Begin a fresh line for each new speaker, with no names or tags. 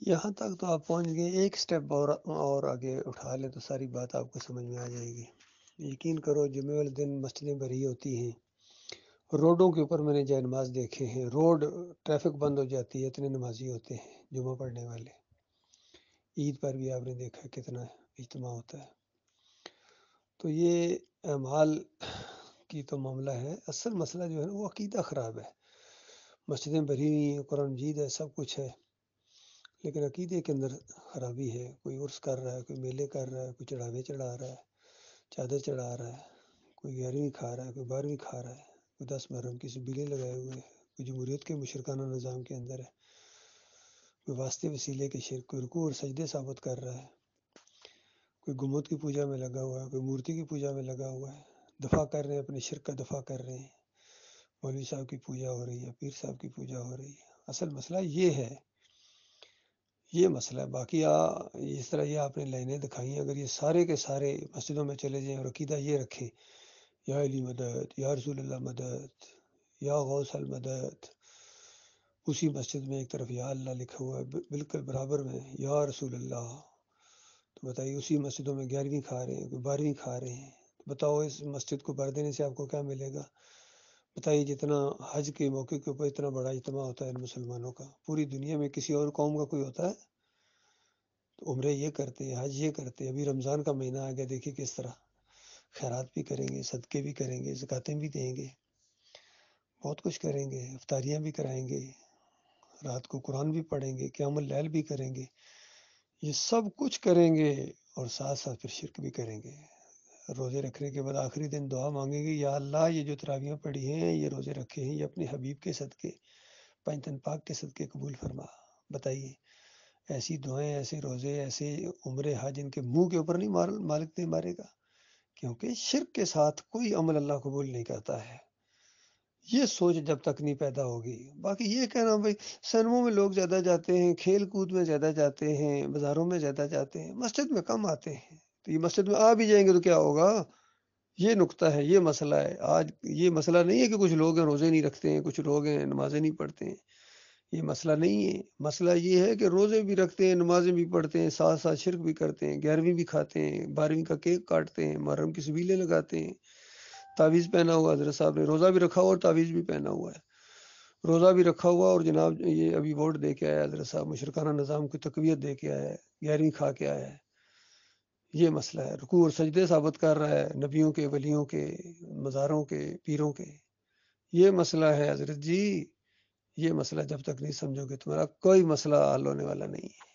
یہاں تک تو آپ پہنچ گئے، ایک سٹیپ اور آگے اٹھا لیں تو ساری بات آپ کو سمجھ میں آ جائے گی۔ یقین کرو جمعے والے دن مسجدیں بھری ہوتی ہیں، روڈوں کے اوپر میں نے جائے نماز دیکھے ہیں، روڈ ٹریفک بند ہو جاتی ہے، اتنے نمازی ہوتے ہیں جمعہ پڑھنے والے۔ عید پر بھی آپ نے دیکھا کتنا اجتماع ہوتا ہے۔ تو یہ اعمال کی تو معاملہ ہے، اصل مسئلہ جو ہے نا وہ عقیدہ خراب ہے۔ مسجدیں بھری ہوئی ہیں، قرآن مجید ہے، سب کچھ ہے، لیکن عقیدے کے اندر خرابی ہے۔ کوئی عرس کر رہا ہے، کوئی میلے کر رہا ہے، کوئی چڑھاوے چڑھا رہا ہے، چادر چڑھا رہا ہے، کوئی 11ویں کھا رہا ہے، کوئی 12ویں کھا رہا ہے، کوئی 10 محرم کی سبیلے لگائے ہوئے ہیں، کوئی جمہوریت کے مشرکانہ نظام کے اندر ہے، کوئی واسطے وسیلے کے شرک، کوئی رکوع اور سجدے ثابت کر رہا ہے، کوئی گمبد کی پوجا میں لگا ہوا ہے، کوئی مورتی کی پوجا میں لگا ہوا ہے، دفاع کر رہے ہیں، اپنے شرک کا دفاع کر رہے ہیں۔ مولوی صاحب کی پوجا ہو رہی ہے، پیر صاحب کی پوجا ہو رہی ہے۔ اصل مسئلہ یہ ہے، یہ مسئلہ ہے۔ باقی اس طرح یہ آپ نے لائنیں دکھائی ہیں، اگر یہ سارے کے سارے مسجدوں میں چلے جائیں اور عقیدہ یہ رکھیں، یا علی مدد، یا رسول اللہ مدد، یا غوث المدد، اسی مسجد میں ایک طرف یا اللہ لکھا ہوا ہے، بالکل برابر میں یا رسول اللہ، تو بتائیے اسی مسجدوں میں 11ویں کھا رہے ہیں، کوئی 12ویں کھا رہے ہیں، تو بتاؤ اس مسجد کو بھر دینے سے آپ کو کیا ملے گا؟ بتائیے جتنا حج کے موقع کے اوپر اتنا بڑا اجتماع ہوتا ہے ان مسلمانوں کا، پوری دنیا میں کسی اور قوم کا کوئی ہوتا ہے؟ تو عمرے یہ کرتے ہیں، حج یہ کرتے ہیں۔ ابھی رمضان کا مہینہ آ گیا، دیکھیے کس طرح خیرات بھی کریں گے، صدقے بھی کریں گے، زکاتیں بھی دیں گے، بہت کچھ کریں گے، افطاریاں بھی کرائیں گے، رات کو قرآن بھی پڑھیں گے، قیام اللیل بھی کریں گے، یہ سب کچھ کریں گے، اور ساتھ ساتھ پھر شرک بھی کریں گے۔ روزے رکھنے کے بعد آخری دن دعا مانگیں گے، یا اللہ یہ جو تراویحیں پڑھی ہیں، یہ روزے رکھے ہیں، یہ اپنے حبیب کے صدقے، پنجتن پاک کے صدقے قبول فرما۔ بتائیے ایسی دعائیں، ایسے روزے، ایسے عمرے حج ان کے منہ کے اوپر نہیں مالک نہیں مارے گا؟ کیونکہ شرک کے ساتھ کوئی عمل اللہ قبول نہیں کرتا ہے۔ یہ سوچ جب تک نہیں پیدا ہوگی، باقی یہ کہنا بھائی سنموں میں لوگ زیادہ جاتے ہیں، کھیل کود میں زیادہ جاتے ہیں، بازاروں میں زیادہ جاتے ہیں، مسجد میں کم آتے ہیں، تو یہ مسجد میں آ بھی جائیں گے تو کیا ہوگا؟ یہ نقطہ ہے، یہ مسئلہ ہے آج۔ یہ مسئلہ نہیں ہے کہ کچھ لوگ ہیں روزے نہیں رکھتے ہیں، کچھ لوگ ہیں نمازیں نہیں پڑھتے ہیں، یہ مسئلہ نہیں ہے۔ مسئلہ یہ ہے کہ روزے بھی رکھتے ہیں، نمازیں بھی پڑھتے ہیں، ساتھ ساتھ شرک بھی کرتے ہیں، 11ویں بھی کھاتے ہیں، 12ویں کا کیک کاٹتے ہیں، محرم کی سبیلے لگاتے ہیں، تعویذ پہنا ہوا، حضرت صاحب نے روزہ بھی رکھا ہوا اور تعویذ بھی پہنا ہوا ہے، روزہ بھی رکھا ہوا اور جناب یہ ابھی ووٹ دے کے آیا حضرت صاحب، مشرکانہ نظام کی تقویت دے کے آیا ہے، 11ویں کھا کے آیا ہے۔ یہ مسئلہ ہے، رکوع اور سجدے ثابت کر رہا ہے نبیوں کے، ولیوں کے، مزاروں کے، پیروں کے۔ یہ مسئلہ ہے حضرت جی، یہ مسئلہ جب تک نہیں سمجھو گے تمہارا کوئی مسئلہ حل ہونے والا نہیں ہے۔